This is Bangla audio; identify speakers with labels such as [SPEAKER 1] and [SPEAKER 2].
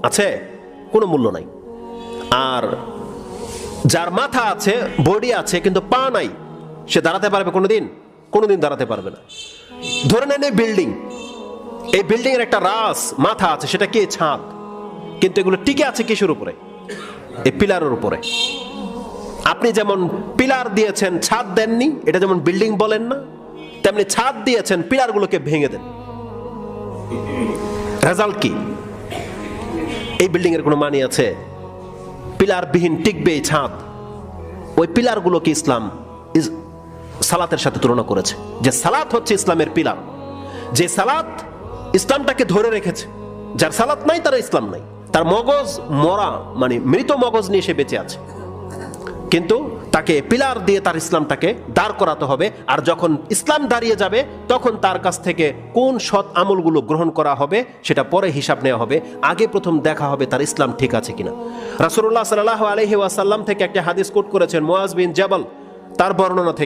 [SPEAKER 1] আছে? কোনো মূল্য নাই। আর যার মাথা আছে, বডি আছে, কিন্তু পা নাই, সে দাঁড়াতে পারবে কোনোদিন? কোনোদিন দাঁড়াতে পারবে না। ধরে নেন এই বিল্ডিং, এই বিল্ডিং এর একটা রাস মাথা আছে, সেটা কি? ছাদ। কিন্তু এগুলো টিকে আছে কিসের উপরে? এই পিলারের উপরে। আপনি যেমন পিলার দিয়েছেন, ছাদ দেননি, এটা যেমন বিল্ডিং বলেন না, তেমনি ছাদ দিয়েছেন, পিলারগুলোকে ভেঙে দেন। রেজাল্ট কি? এই বিল্ডিং এর কোনো মানে আছে? পিলার বিহীন টিকবে এই ছাদ? ওই পিলারগুলোকে ইসলাম সালাতের সাথে তুলনা করেছে, যে সালাত হচ্ছে ইসলামের পিলার। যে সালাত ইসলামটাকে ধরে রেখেছে, যার সালাত নাই তার ইসলাম নাই। তার মগজ মরা, মানে মৃত মগজ নিয়ে সে বেঁচে আছে, কিন্তু তাকে পিলার দিয়ে তার ইসলামটাকে দাঁড় করাতে হবে। আর যখন ইসলাম দাঁড়িয়ে যাবে, তখন তার কাছ থেকে কোন সৎ আমলগুলো গ্রহণ করা হবে সেটা পরে হিসাব নেওয়া হবে। আগে প্রথম দেখা হবে তার ইসলাম ঠিক আছে কিনা। রাসূলুল্লাহ সাল্লাল্লাহু আলাইহি ওয়াসাল্লাম থেকে একটা হাদিস কোট করেছেন মুআজ বিন জাবাল, তার বর্ণনা থেকে।